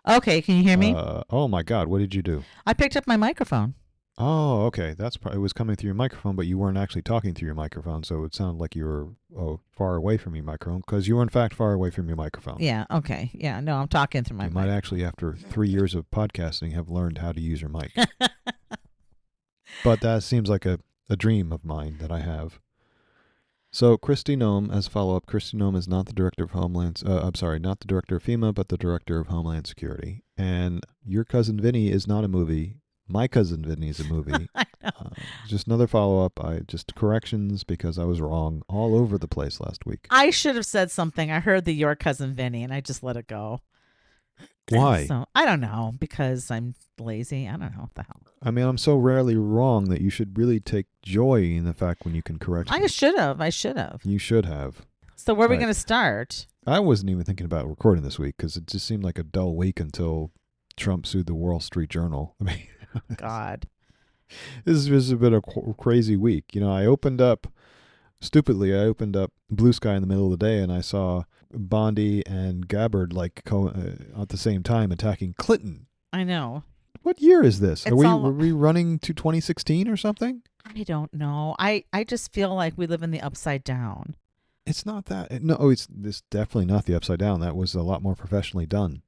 Okay, can you hear me? Oh my God, what did you do? I picked up my microphone. Oh, okay. That's probably it was coming through your microphone, but you weren't actually talking through your microphone, so it sounded like you were far away from your microphone because you were in fact far away from your microphone. Yeah, okay. Yeah, no, I'm talking through my You might mic. actually, after 3 years of podcasting, have learned how to use your mic. But that seems like a dream of mine that I have. So Christy Nome, as follow-up, Christy Nome is not the director of Homeland. I'm sorry, not the director of FEMA, but the director of Homeland Security. And Your Cousin Vinny is not a movie. My Cousin Vinny is a movie. I know. Just another follow-up. I just corrections because I was wrong all over the place last week. I should have said something. I heard the Your Cousin Vinny and I just let it go. Why? So I don't know, because I'm lazy. I don't know what the hell. I mean, I'm so rarely wrong that you should really take joy in the fact when you can correct me. I should have. You should have. So where are we Right. going to start? I wasn't even thinking about recording this week because it just seemed like a dull week until Trump sued the Wall Street Journal. I mean, God. this has been a crazy week. You know, I opened up Blue Sky in the middle of the day, and I saw Bondi and Gabbard at the same time attacking Clinton. I know. What year is this? It's Were we running to 2016 or something? I don't know. I just feel like we live in the upside down. It's not that. No, it's definitely not the upside down. That was a lot more professionally done.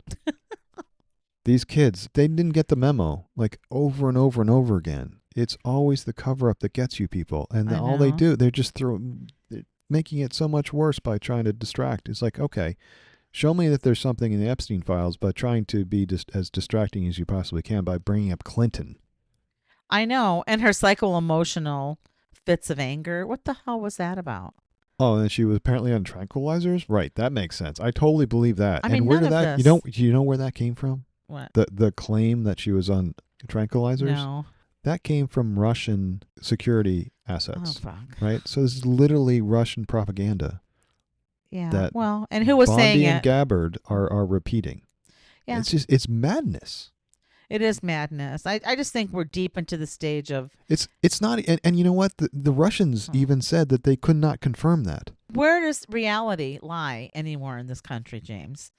These kids, they didn't get the memo, like over and over and over again. It's always the cover-up that gets you people. And I all they know. do, they're making it so much worse by trying to distract. It's like, okay, show me that there's something in the Epstein files, but trying to be just as distracting as you possibly can by bringing up Clinton. I know. And her psycho-emotional fits of anger. What the hell was that about? Oh, and she was apparently on tranquilizers? Right, that makes sense. I totally believe that. I mean, and where none did of that this. do you know where that came from? What? The claim that she was on tranquilizers? No. That came from Russian security Oh, assets. fuck. Right? So this is literally Russian propaganda Yeah. that Well, and who was saying Bondi and it? Gabbard are repeating. Yeah. It's madness. It is madness. I just think we're deep into the stage of It's not and you know what? The Russians even said that they could not confirm that. where does reality lie anymore in this country, James?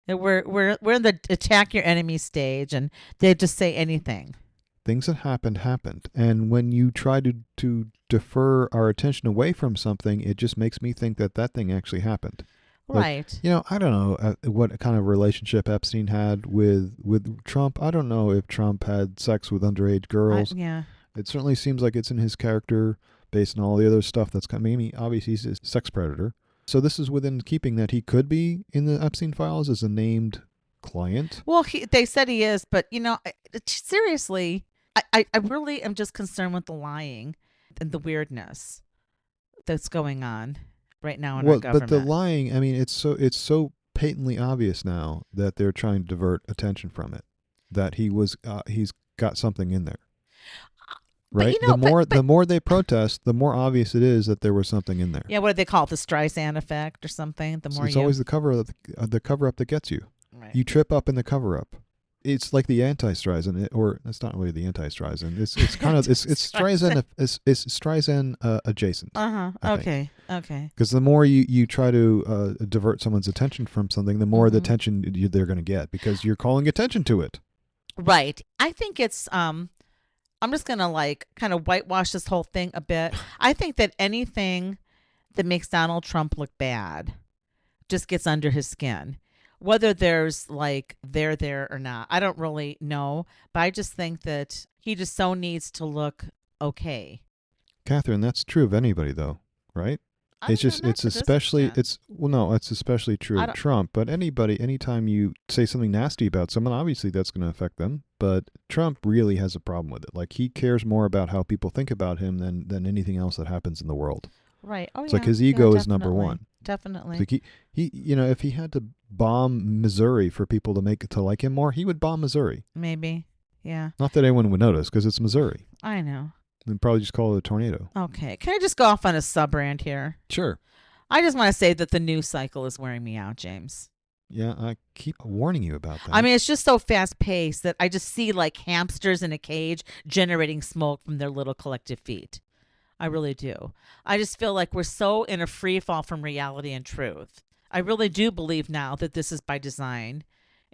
That we're in the attack your enemy stage, and they just say anything. Things that happened. And when you try to defer our attention away from something, it just makes me think that thing actually happened. Right. You know, I don't know what kind of relationship Epstein had with Trump. I don't know if Trump had sex with underage girls. Yeah. It certainly seems like it's in his character based on all the other stuff that's coming. I mean, obviously he's a sex predator. So this is within keeping that he could be in the Epstein files as a named client. Well, they said he is, but seriously, I really am just concerned with the lying and the weirdness that's going on right now in our government. But the lying, I mean, it's so patently obvious now that they're trying to divert attention from it. That he's got something in there. Right? The more they protest, the more obvious it is that there was something in there. Yeah, what do they call it? The Streisand effect or something? It's always the cover up that gets you. Right. You trip up in the cover up. It's like the anti-Streisand, or it's not really the anti-Streisand. It's kind of it's Streisand it's Streisand adjacent. Okay. Because the more you try to divert someone's attention from something, the more the attention they're going to get because you're calling attention to it. Right. I think it's I'm just going to kind of whitewash this whole thing a bit. I think that anything that makes Donald Trump look bad just gets under his skin. Whether there's they're there or not, I don't really know. But I just think that he just so needs to look okay. Catherine, that's true of anybody though, right? It's especially true of Trump, but anytime you say something nasty about someone, obviously that's going to affect them. But Trump really has a problem with it. Like he cares more about how people think about him than anything else that happens in the world. Right. Oh, it's like his ego is number one. Definitely. Like he if he had to bomb Missouri for people to like him more, he would bomb Missouri. Maybe. Yeah. Not that anyone would notice because it's Missouri. I know. They'd probably just call it a tornado. Okay. Can I just go off on a sub-rant here? Sure. I just want to say that the news cycle is wearing me out, James. Yeah, I keep warning you about that. I mean, it's just so fast-paced that I just see like hamsters in a cage generating smoke from their little collective feet. I really do. I just feel like we're so in a free fall from reality and truth. I really do believe now that this is by design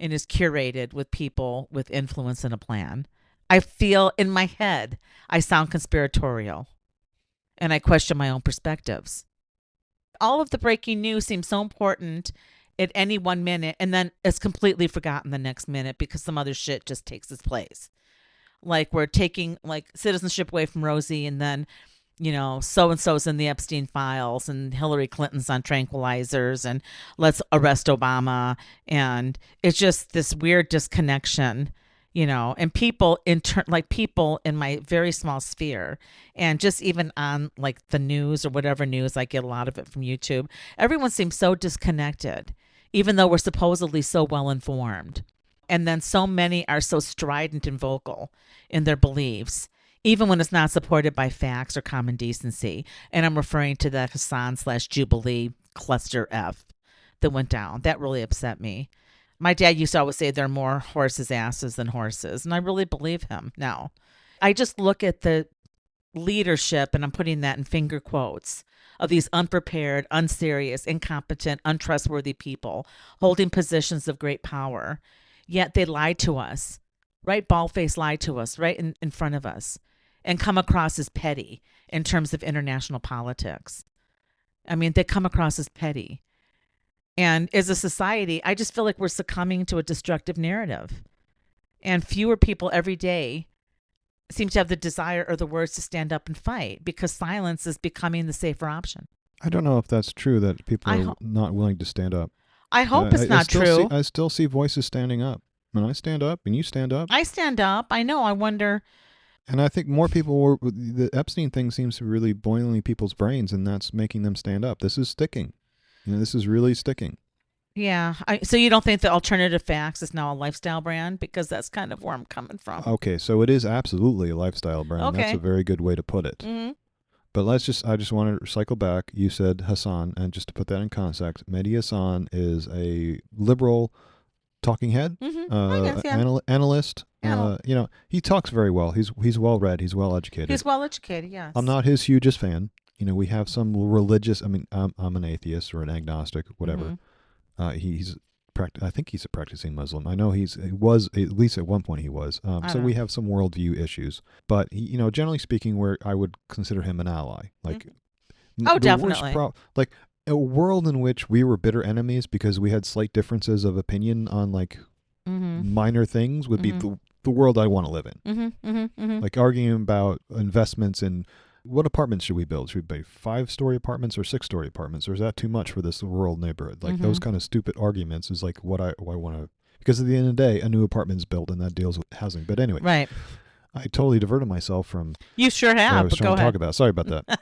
and is curated with people with influence and a plan. I feel in my head I sound conspiratorial and I question my own perspectives. All of the breaking news seems so important at any 1 minute, and then it's completely forgotten the next minute because some other shit just takes its place. Like we're taking like citizenship away from Rosie, and then so and so's in the Epstein files, and Hillary Clinton's on tranquilizers, and let's arrest Obama, and it's just this weird disconnection. And people like people in my very small sphere, and just even on like the news or whatever news, I get a lot of it from YouTube. Everyone seems so disconnected, even though we're supposedly so well informed. And then so many are so strident and vocal in their beliefs, even when it's not supported by facts or common decency. And I'm referring to the Hassan/Jubilee cluster F that went down. That really upset me. My dad used to always say there are more horses' asses than horses, and I really believe him now. I just look at the leadership, and I'm putting that in finger quotes, of these unprepared, unserious, incompetent, untrustworthy people holding positions of great power. Yet they lied to us, right? Bald-faced lied to us right in front of us, and come across as petty in terms of international politics. I mean, they come across as petty. And as a society, I just feel like we're succumbing to a destructive narrative. And fewer people every day seem to have the desire or the words to stand up and fight, because silence is becoming the safer option. I don't know if that's true, that people are not willing to stand up. I hope it's not true. I still see voices standing up. And I stand up and you stand up. I stand up. I know. I wonder. And I think more people were. The Epstein thing seems to really boiling people's brains, and that's making them stand up. This is sticking. This is really sticking. Yeah. So you don't think that alternative facts is now a lifestyle brand? Because that's kind of where I'm coming from. Okay, so it is absolutely a lifestyle brand. Okay. That's a very good way to put it. Mm-hmm. But I just want to cycle back. You said Hassan, and just to put that in context, Mehdi Hassan is a liberal talking head, analyst. He talks very well. He's well read. He's well educated. He's well educated. Yes. I'm not his hugest fan. We have some religious. I mean, I'm an atheist or an agnostic, whatever. Mm-hmm. I think he's a practicing Muslim. I know he was, at least at one point he was. So we have some worldview issues. But generally speaking, where I would consider him an ally. Like, definitely. Like a world in which we were bitter enemies because we had slight differences of opinion on like minor things would be the world I want to live in. Like arguing about investments in what apartments should we build? Should we build 5-story apartments or 6-story apartments? Or is that too much for this rural neighborhood? Like those kind of stupid arguments is like what I want to, because at the end of the day, a new apartment is built and that deals with housing. But anyway, right. I totally diverted myself from you sure have. What I was trying to talk about. Sorry about that.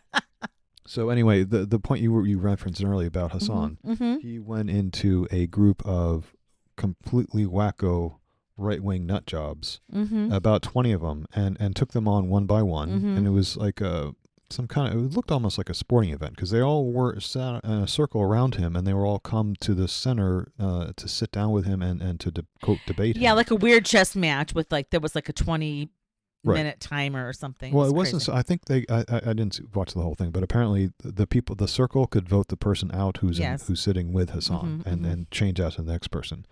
So anyway, the point you referenced earlier about Hassan, he went into a group of completely wacko right-wing nut jobs, about 20 of them, and took them on one by one. And it was like it looked almost like a sporting event, because they all were sat in a circle around him, and they were all come to the center to sit down with him and to quote debate him. Yeah, like a weird chess match with there was like a 20-minute timer or something. Well, it wasn't. So I think I didn't watch the whole thing, but apparently the circle could vote the person out who's sitting with Hassan and change out to the next person.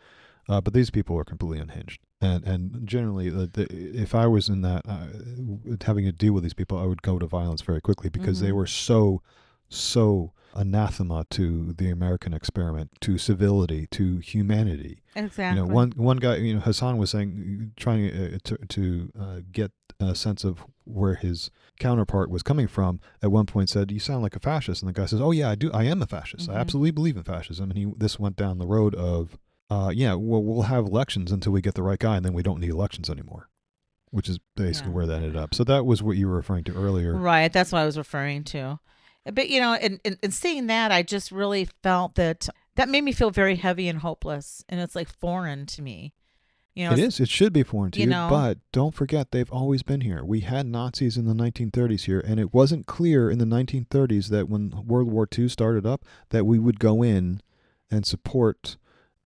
But these people were completely unhinged. And generally, if I was in that, having to deal with these people, I would go to violence very quickly, because they were so anathema to the American experiment, to civility, to humanity. Exactly. One guy, Hassan was saying, trying to get a sense of where his counterpart was coming from. At one point, said, "You sound like a fascist," and the guy says, "Oh yeah, I do. I am a fascist. I absolutely believe in fascism." And this went down the road of, we'll have elections until we get the right guy, and then we don't need elections anymore, which is basically where that ended up. So that was what you were referring to earlier. Right. That's what I was referring to. But, in seeing that, I just really felt that made me feel very heavy and hopeless. And it's like foreign to me. It is. It should be foreign to you. But don't forget, they've always been here. We had Nazis in the 1930s here, and it wasn't clear in the 1930s that when World War II started up that we would go in and support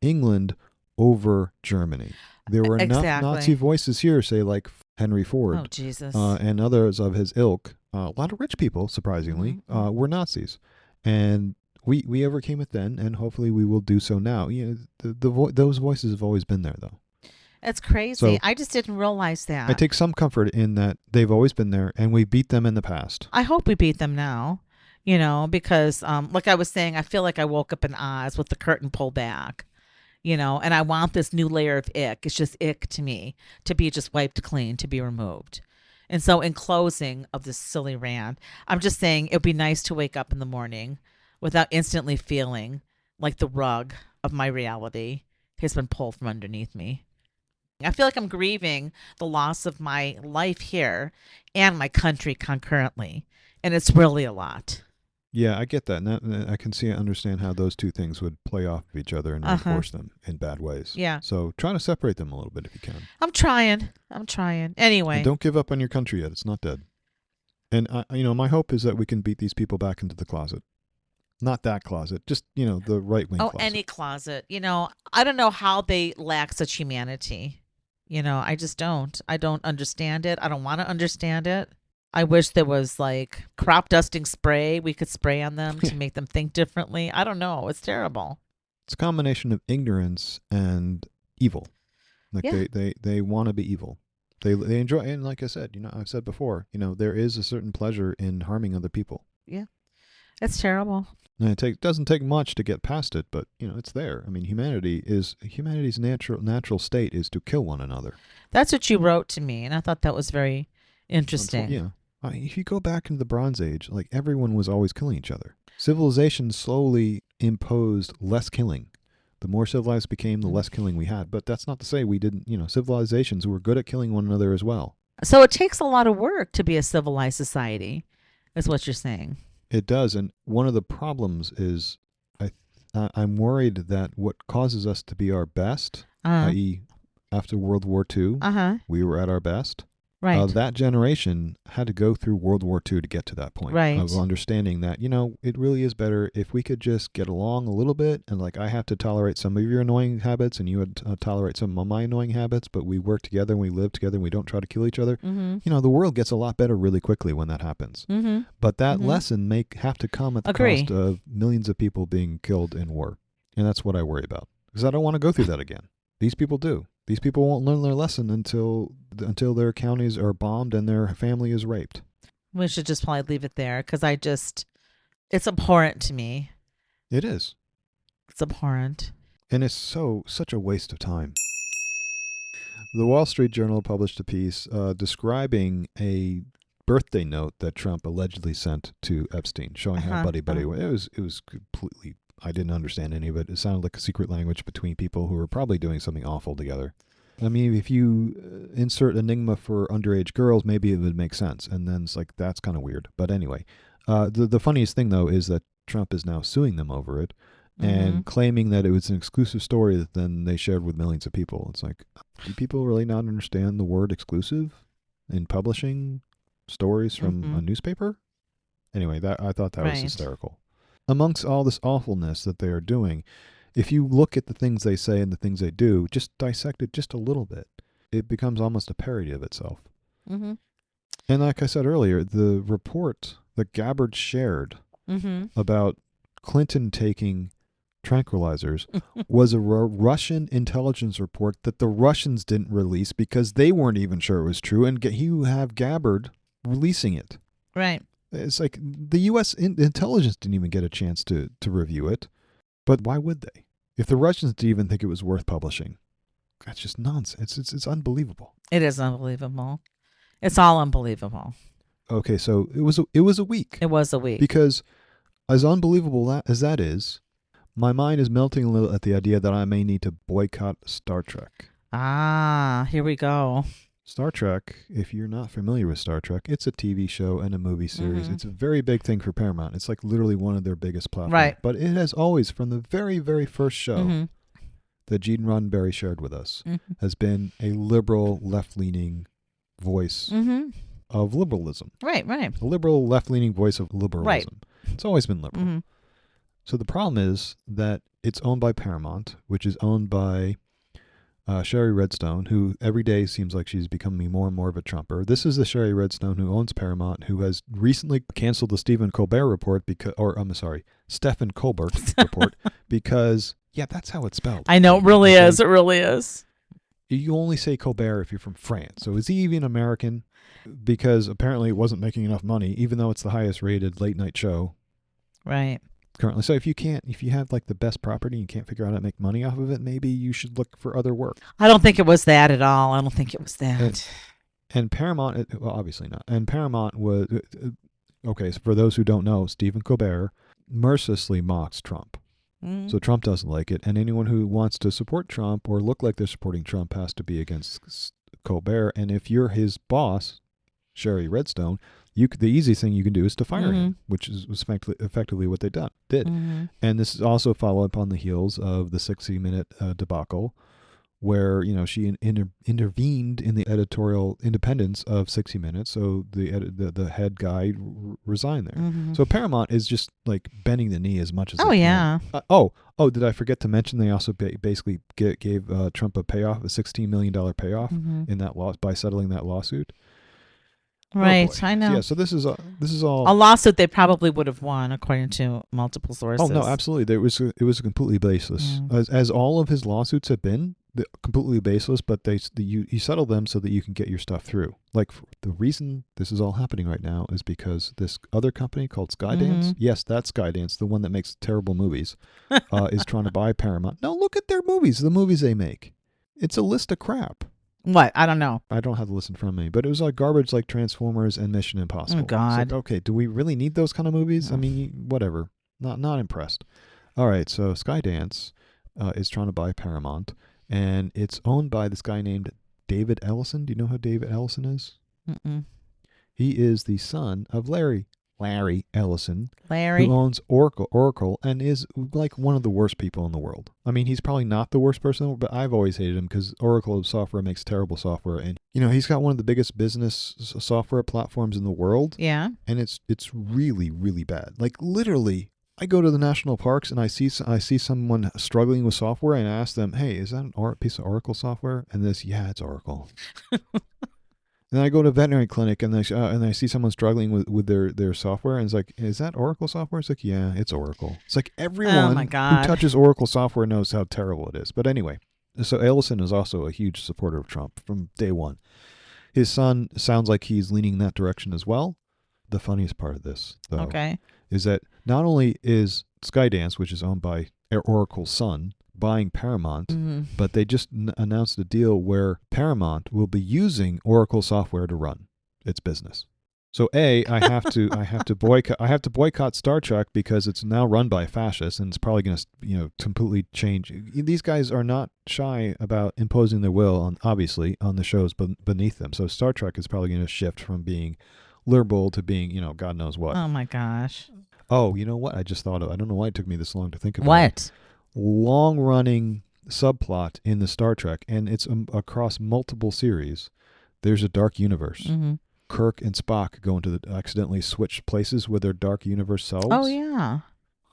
England over Germany. There were enough Nazi voices here, say like Henry Ford, and others of his ilk. A lot of rich people, surprisingly, were Nazis, and we overcame it then, and hopefully we will do so now. Those voices have always been there, though. It's crazy. So I just didn't realize that. I take some comfort in that they've always been there, and we beat them in the past. I hope we beat them now, because like I was saying, I feel like I woke up in Oz with the curtain pulled back, and I want this new layer of ick. It's just ick to me to be just wiped clean, to be removed. And so in closing of this silly rant, I'm just saying it would be nice to wake up in the morning without instantly feeling like the rug of my reality has been pulled from underneath me. I feel like I'm grieving the loss of my life here and my country concurrently. And it's really a lot. Yeah, I get that. And I can understand how those two things would play off of each other and reinforce them in bad ways. Yeah. So try to separate them a little bit if you can. I'm trying. Anyway. And don't give up on your country yet. It's not dead. And, my hope is that we can beat these people back into the closet. Not that closet, just, the right-wing closet. Any closet. I don't know how they lack such humanity. I just don't. I don't understand it. I don't want to understand it. I wish there was like crop dusting spray we could spray on them to make them think differently. I don't know. It's terrible. It's a combination of ignorance and evil. Like they want to be evil. They enjoy, and like I said, I've said before, there is a certain pleasure in harming other people. Yeah. It's terrible. And it doesn't take much to get past it, but it's there. I mean, humanity's natural state is to kill one another. That's what you wrote to me, and I thought that was very interesting. Yeah. If you go back into the Bronze Age, like everyone was always killing each other. Civilization slowly imposed less killing. The more civilized became, the less killing we had. But that's not to say we didn't, civilizations were good at killing one another as well. So it takes a lot of work to be a civilized society, is what you're saying. It does, and one of the problems is I'm worried that what causes us to be our best, i.e. after World War II, we were at our best. Right. That generation had to go through World War II to get to that point of understanding that, it really is better if we could just get along a little bit. And like I have to tolerate some of your annoying habits and you would tolerate some of my annoying habits, but we work together and we live together and we don't try to kill each other. Mm-hmm. The world gets a lot better really quickly when that happens. Mm-hmm. But that lesson may have to come at the cost of millions of people being killed in war. And that's what I worry about because I don't want to go through that again. These people do. These people won't learn their lesson until their counties are bombed and their family is raped. We should just probably leave it there because it's abhorrent to me. It is. It's abhorrent. And it's such a waste of time. The Wall Street Journal published a piece describing a birthday note that Trump allegedly sent to Epstein, showing how buddy-buddy was. It was completely... I didn't understand any of it. It sounded like a secret language between people who were probably doing something awful together. I mean, if you insert enigma for underage girls, maybe it would make sense. And then it's like, that's kind of weird. But anyway, the funniest thing, though, is that Trump is now suing them over it and claiming that it was an exclusive story that then they shared with millions of people. It's like, do people really not understand the word exclusive in publishing stories from a newspaper? Anyway, I thought that was hysterical. Amongst all this awfulness that they are doing, if you look at the things they say and the things they do, just dissect it just a little bit, it becomes almost a parody of itself. Mm-hmm. And like I said earlier, the report that Gabbard shared about Clinton taking tranquilizers was a Russian intelligence report that the Russians didn't release because they weren't even sure it was true, and you have Gabbard releasing it. Right. It's like the U.S. intelligence didn't even get a chance to review it. But why would they? If the Russians didn't even think it was worth publishing, that's just nonsense. It's unbelievable. It is unbelievable. It's all unbelievable. Okay, so it was a week. It was a week. Because as unbelievable as that is, my mind is melting a little at the idea that I may need to boycott Star Trek. Here we go. Star Trek, if you're not familiar with Star Trek, it's a TV show and a movie series. It's a very big thing for Paramount. It's like literally one of their biggest platforms. Right. But it has always, from the very, very first show that Gene Roddenberry shared with us, has been a liberal, left-leaning voice of liberalism. Right. A liberal, left-leaning voice of liberalism. Right. It's always been liberal. So the problem is that it's owned by Paramount, which is owned by Shari Redstone, who every day seems like she's becoming more and more of a Trumper. This is the Shari Redstone who owns Paramount, who has recently canceled the Stephen Colbert report Stephen Colbert report because, yeah, that's how it's spelled. I know, it really is. It really is. You only say Colbert if you're from France. So is he even American? Because apparently it wasn't making enough money, even though it's the highest rated late night show. Right. Currently. So if you have like the best property and you can't figure out how to make money off of it, maybe you should look for other work. I don't think it was that at all. I don't think it was that. And Paramount, well, obviously not. And Paramount was, okay, so for those who don't know, Stephen Colbert mercilessly mocks Trump. So Trump doesn't like it. And anyone who wants to support Trump or look like they're supporting Trump has to be against Colbert. And if you're his boss, Shari Redstone, the easy thing you can do is to fire him, which was effectively what they did. And this is also follow up on the heels of the 60-minute debacle, where she intervened in the editorial independence of 60 Minutes, so the head guy resigned there. So Paramount is just like bending the knee as much as they yeah. can. Did I forget to mention they also basically gave Trump a $16 million payoff in that loss by settling that lawsuit. Right, I know. Yeah, so this is all a lawsuit they probably would have won, according to multiple sources. Oh no, absolutely. It was completely baseless, as all of his lawsuits have been completely baseless. But you settle them so that you can get your stuff through. Like the reason this is all happening right now is because this other company called Skydance, yes, that's Skydance, the one that makes terrible movies, is trying to buy Paramount. No, look at their movies. The movies they make. It's a list of crap. What? I don't know. I don't have the list in front of me, but it was like garbage like Transformers and Mission Impossible. Oh, God. Like, okay, do we really need those kind of movies? No. I mean, whatever. Not impressed. All right, so Skydance is trying to buy Paramount, and it's owned by this guy named David Ellison. Do you know who David Ellison is? He is the son of Larry Ellison, who owns Oracle, and is like one of the worst people in the world. I mean, he's probably not the worst person, but I've always hated him because Oracle software makes terrible software, and he's got one of the biggest business software platforms in the world. Yeah, and it's really, really bad. Like literally, I go to the national parks and I see someone struggling with software, and I ask them, "Hey, is that a piece of Oracle software?" And yeah, it's Oracle. And then I go to a veterinary clinic and I see someone struggling with their software, and it's like, is that Oracle software? It's like, yeah, it's Oracle. It's like everyone who touches Oracle software knows how terrible it is. But anyway, so Ellison is also a huge supporter of Trump from day one. His son sounds like he's leaning in that direction as well. The funniest part of this, though, is that not only is Skydance, which is owned by Oracle's son, buying Paramount, but they just announced a deal where Paramount will be using Oracle software to run its business. So I have to boycott Star Trek because it's now run by fascists, and it's probably going to completely change. These guys are not shy about imposing their will obviously on the shows beneath them. So Star Trek is probably going to shift from being liberal to being God knows what. Oh my gosh. Oh, you know what? I just thought of. I don't know why it took me this long to think about what. Long-running subplot in the Star Trek, and it's across multiple series. There's a dark universe. Kirk and Spock accidentally switch places with their dark universe selves. Oh yeah,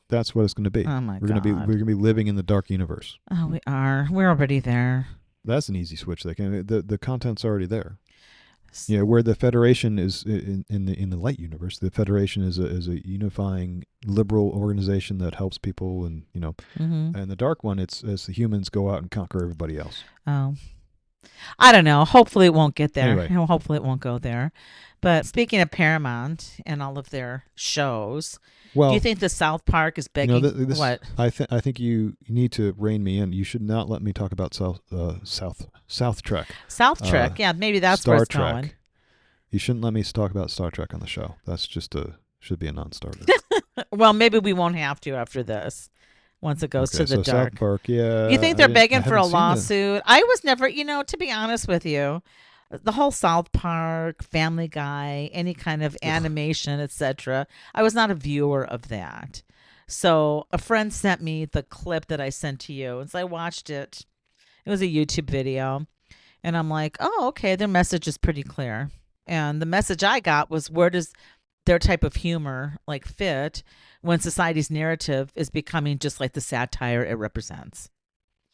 that's what it's going to be. Oh my God, we're going to be living in the dark universe. Oh, we are. We're already there. That's an easy switch. The content's already there. Yeah, where the Federation is in the light universe, the Federation is a unifying liberal organization that helps people, and and the dark one, it's as the humans go out and conquer everybody else. Oh, I don't know. Hopefully it won't get there. Anyway. Hopefully it won't go there. But speaking of Paramount and all of their shows, do you think the South Park is begging? What? I think you need to rein me in. You should not let me talk about South Trek. South Trek, yeah, maybe that's Star where it's Trek. going. You shouldn't let me talk about Star Trek on the show. That's just should be a non-starter. Well, maybe we won't have to after this. Once it goes to the dark. South Park, yeah. You think they're begging for a lawsuit? I was never, to be honest with you, the whole South Park, Family Guy, any kind of animation, etc. I was not a viewer of that. So a friend sent me the clip that I sent to you, and so I watched it. It was a YouTube video, and I'm like, oh, okay, their message is pretty clear. And the message I got was, where does their type of humor fit when society's narrative is becoming just like the satire it represents?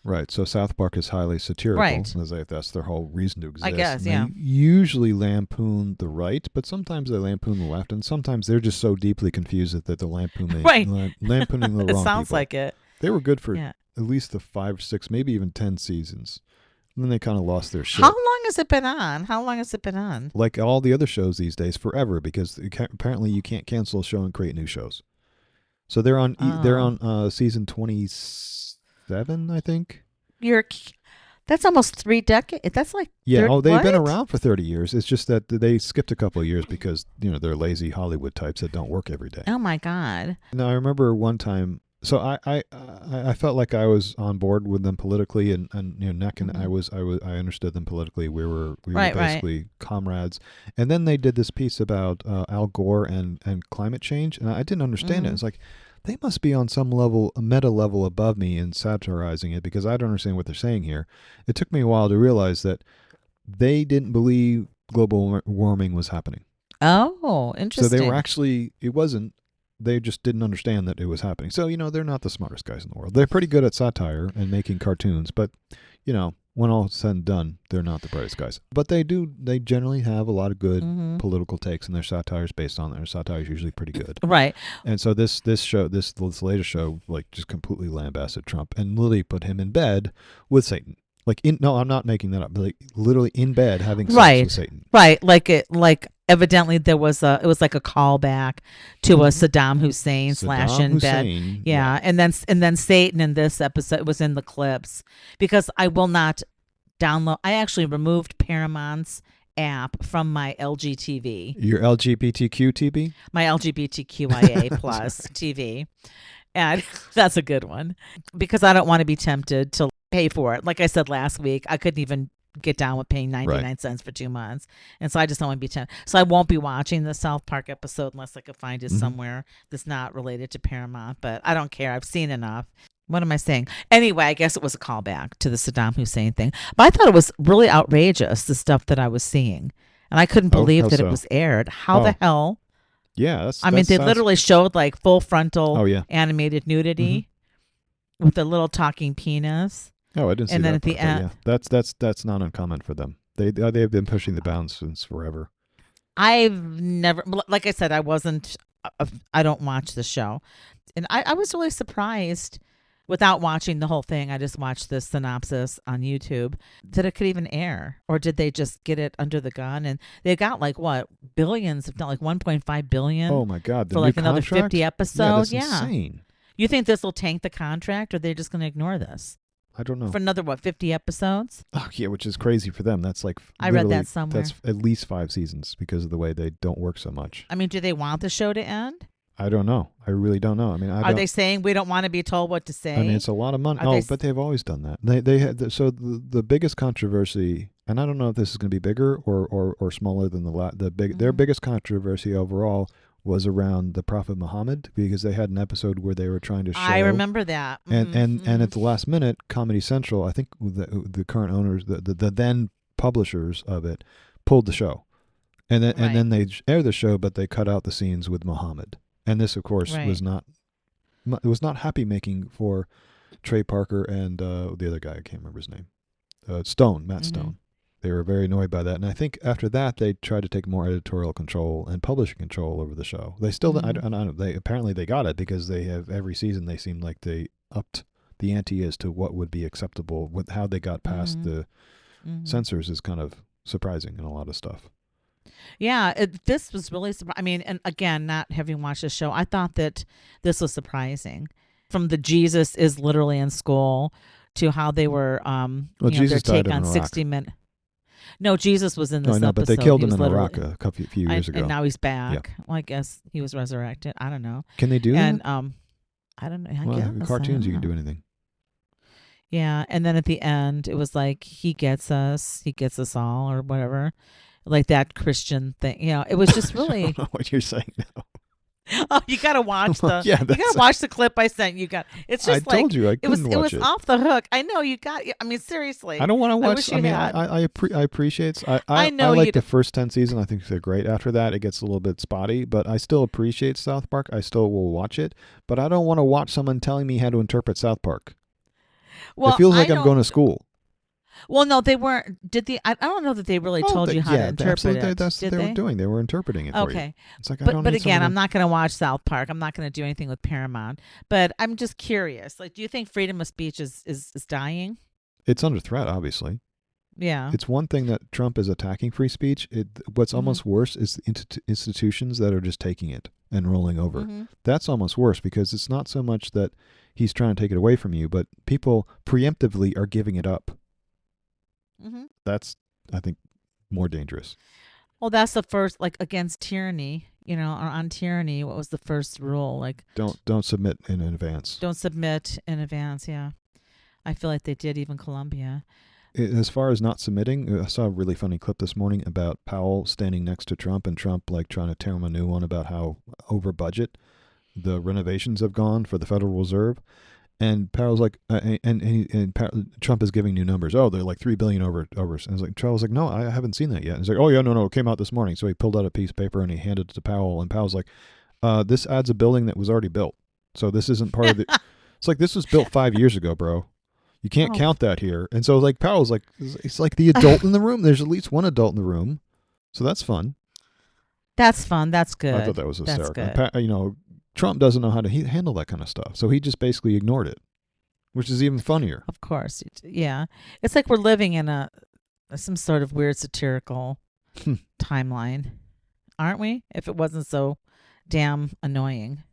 Right. So South Park is highly satirical, Right. as if that's their whole reason to exist. I guess, and yeah. they usually lampoon the right, but sometimes they lampoon the left, and sometimes they're just so deeply confused that they're Right. lampooning the It wrong sounds people. like it. They were good for Yeah. at least the 5, 6, maybe even 10 seasons. And then they kind of lost their shit. How long has it been on? How long has it been on? Like all the other shows these days, forever, because apparently you can't cancel a show and create new shows. So they're on season 27, I think. That's almost 3 decades. That's like They've been what? around for 30 years. It's just that they skipped a couple of years because they're lazy Hollywood types that don't work every day. Oh my God. Now I remember one time. So I felt like I was on board with them politically, and neck and I understood them politically. We were basically comrades. And then they did this piece about Al Gore and climate change, and I didn't understand it. It's like they must be on some level, a meta level above me in satirizing it, because I don't understand what they're saying here. It took me a while to realize that they didn't believe global warming was happening. Oh, interesting. So they were actually, it wasn't. They just didn't understand that it was happening. So, they're not the smartest guys in the world. They're pretty good at satire and making cartoons, but, when all is said and done, they're not the brightest guys. But they generally have a lot of good political takes, and their satire is based on their satire is usually pretty good. Right. And so this latest show, like, just completely lambasted Trump and literally put him in bed with Satan. No, I'm not making that up. But like literally in bed having sex with Satan. Right. Like evidently it was like a callback to a Saddam Hussein slash in bed. Yeah. And then Satan in this episode was in the clips, because I will not download. I actually removed Paramount's app from my LG TV. Your LGBTQ TV? My LGBTQIA plus TV. And that's a good one, because I don't want to be tempted to pay for it. Like I said last week, I couldn't even get down with paying 99 cents for 2 months. And so I just don't want to be tempted. So I won't be watching the South Park episode unless I could find it somewhere that's not related to Paramount. But I don't care. I've seen enough. What am I saying? Anyway, I guess it was a callback to the Saddam Hussein thing. But I thought it was really outrageous, the stuff that I was seeing. And I couldn't believe that it was aired. How the hell? Yeah. They literally showed like full frontal animated nudity with a little talking penis. Oh, I didn't see that. And then at the end, that's not uncommon for them. They've been pushing the bounds since forever. I've never, like I said, I don't watch the show, and I was really surprised. Without watching the whole thing, I just watched the synopsis on YouTube, that it could even air. Or did they just get it under the gun? And they got like what, billions, if not like 1.5 billion. Oh my God! For like another 50 episodes. Yeah, that's insane. You think this will tank the contract, or are they just going to ignore this? I don't know. For another 50 episodes? Oh yeah, which is crazy for them. That's like, I read that somewhere. That's at least 5 seasons because of the way they don't work so much. I mean, do they want the show to end? I don't know. I really don't know. I mean, are they saying we don't want to be told what to say? I mean, it's a lot of money. But they've always done that. They had the biggest controversy, and I don't know if this is going to be bigger or smaller than their biggest controversy overall was around the Prophet Muhammad, because they had an episode where they were trying to show. I remember that. And at the last minute, Comedy Central, I think the current owners, the then publishers of it, pulled the show, and then they aired the show, but they cut out the scenes with Muhammad. And this, of course, was not happy making for Trey Parker and the other guy. I can't remember his name. Matt Stone. They were very annoyed by that. And I think after that, they tried to take more editorial control and publishing control over the show. They still, I don't know, apparently they got it, because they have every season, they seem like they upped the ante as to what would be acceptable. With how they got past the censors is kind of surprising in a lot of stuff. Yeah, this was really surprising. I mean, and again, not having watched the show, I thought that this was surprising. From the Jesus is literally in school to how they were, Jesus their take died in on Iraq. 60 Minutes. No, Jesus was in this episode. But they killed him in Iraq a few years ago. And now he's back. Yeah. Well, I guess he was resurrected. I don't know. Can they do that? And I don't know. In cartoons, you can do anything. Yeah, and then at the end, it was like, he gets us all, or whatever. Like that Christian thing, it was just really. I don't know what you're saying now. Oh, you gotta watch watch the clip I sent you. It's just I told you I couldn't it was off the hook. I know you got. I mean, seriously. I don't want to watch. I appreciate. I know I like the first 10 seasons. I think they're great. After that, it gets a little bit spotty. But I still appreciate South Park. I still will watch it. But I don't want to watch someone telling me how to interpret South Park. It Well, feels I like I'm don't. going to school. Well, no, they weren't. Did they? I don't know that they really Oh, told you how to yeah, interpret absolutely. it. That's what Did they were they? doing. They were interpreting it for you. Okay. It's like I But don't need again, someone I'm to. not going to watch South Park. I'm not going to do anything with Paramount. But I'm just curious. Like, do you think freedom of speech is dying? It's under threat, obviously. Yeah. It's one thing that Trump is attacking free speech. What's Mhm. almost worse is the institutions that are just taking it and rolling over. Mhm. That's almost worse because it's not so much that he's trying to take it away from you, but people preemptively are giving it up. Mhm. That's, I think, more dangerous. Well, that's the first, like, against tyranny. Or on tyranny. What was the first rule? Like, Don't submit in advance. don't submit in advance. Yeah. I feel like they did even Colombia. As far as not submitting, I saw a really funny clip this morning about Powell standing next to Trump and Trump like trying to tear him a new one about how over budget the renovations have gone for the Federal Reserve. And Powell's like, Trump is giving new numbers. Oh, they're like $3 billion over. And it's like Powell's like, no, I haven't seen that yet. And he's like, oh yeah, no, it came out this morning. So he pulled out a piece of paper and he handed it to Powell. And Powell's like, this adds a building that was already built. So this isn't part of the. It's like this was built 5 years ago, bro. You can't Oh, count that here. And so like Powell's like, it's like the adult in the room. There's at least one adult in the room, so that's fun. that's fun. That's I thought good. that was That's hysterical. good. Trump doesn't know how to handle that kind of stuff, so he just basically ignored it, which is even funnier. Of course. Yeah. It's like we're living in some sort of weird satirical timeline, aren't we? If it wasn't so damn annoying.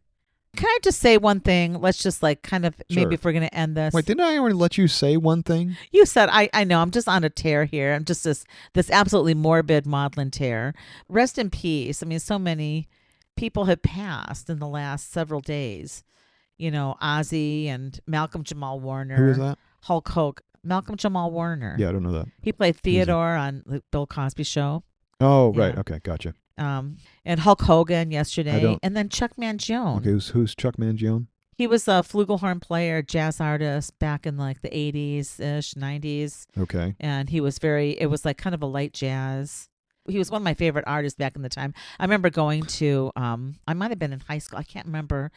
Can I just say one thing? Let's just like kind of maybe Sure. if we're going to end this. Wait, didn't I already let you say one thing? You said I know I'm just on a tear here. I'm just this absolutely morbid maudlin tear. Rest in peace. I mean, so many people have passed in the last several days. Ozzy and Malcolm Jamal Warner. Who is that? Hulk Hogan. Malcolm Jamal Warner. Yeah, I don't know that. He played Who is he? Theodore on the Bill Cosby show. Oh, right. Yeah. Okay, gotcha. And Hulk Hogan I yesterday, don't. and then Chuck Mangione. Okay, who's Chuck Mangione? He was a flugelhorn player, jazz artist back in like the 80s ish, 90s. Okay. And he was it was like kind of a light jazz. He was one of my favorite artists back in the time. I remember going to, I might have been in high school. I can't remember.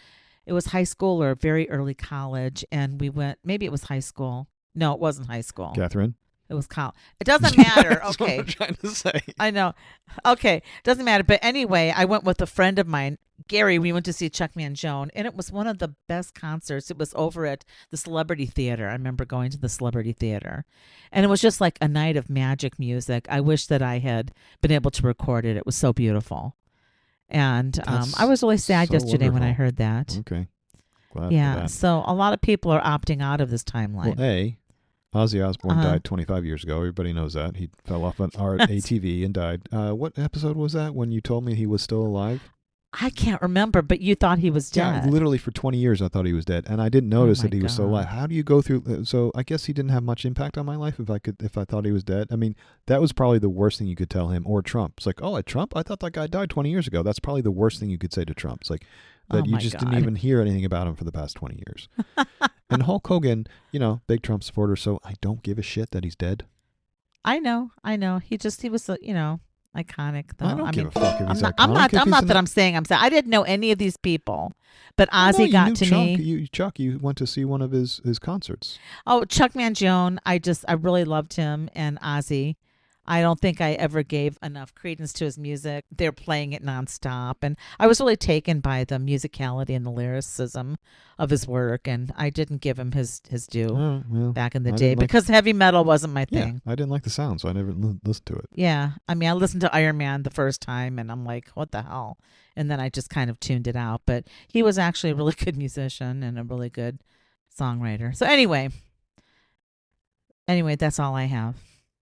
It was high school or very early college. And we went, maybe it was high school. No, it wasn't high school. Catherine? It was college. It doesn't matter. That's Okay. what I'm trying to say. I know. Okay. Doesn't matter. But anyway, I went with a friend of mine, Gary. We went to see Chuck Mangione, and it was one of the best concerts. It was over at the Celebrity Theater. I remember going to the Celebrity Theater, and it was just like a night of magic music. I wish that I had been able to record it. It was so beautiful. And I was really sad so yesterday when I wonderful. heard that. Okay. Glad for Yeah. that. So a lot of people are opting out of this timeline. Well, Ozzy Osbourne Uh-huh. died 25 years ago. Everybody knows that. He fell off an ATV and died. What episode was that when you told me he was still alive? I can't remember, but you thought he was Yeah, dead. literally for 20 years I thought he was dead, and I didn't notice my that he was still God. alive. How do you go through? So I guess he didn't have much impact on my life if I thought he was dead. I mean, that was probably the worst thing you could tell him or Trump. It's like, oh, at Trump, I thought that guy died 20 years ago. That's probably the worst thing you could say to Trump. It's like that Oh you my just God. didn't even hear anything about him for the past 20 years. And Hulk Hogan, big Trump supporter, so I don't give a shit that he's dead. I know. He was, iconic though. I don't give a fuck if he's I'm iconic. not that I'm saying. I didn't know any of these people, but Ozzy you got knew to Chuck. me. Chuck, you went to see one of his concerts. Oh, Chuck Mangione. I really loved him, and Ozzy. I don't think I ever gave enough credence to his music. They're playing it nonstop, and I was really taken by the musicality and the lyricism of his work, and I didn't give him his due Oh, well, back in the I day didn't like- because heavy metal wasn't my Yeah, thing. I didn't like the sound, so I never listened to it. Yeah. I mean, I listened to Iron Man the first time and I'm like, what the hell? And then I just kind of tuned it out. But he was actually a really good musician and a really good songwriter. So anyway, that's all I have.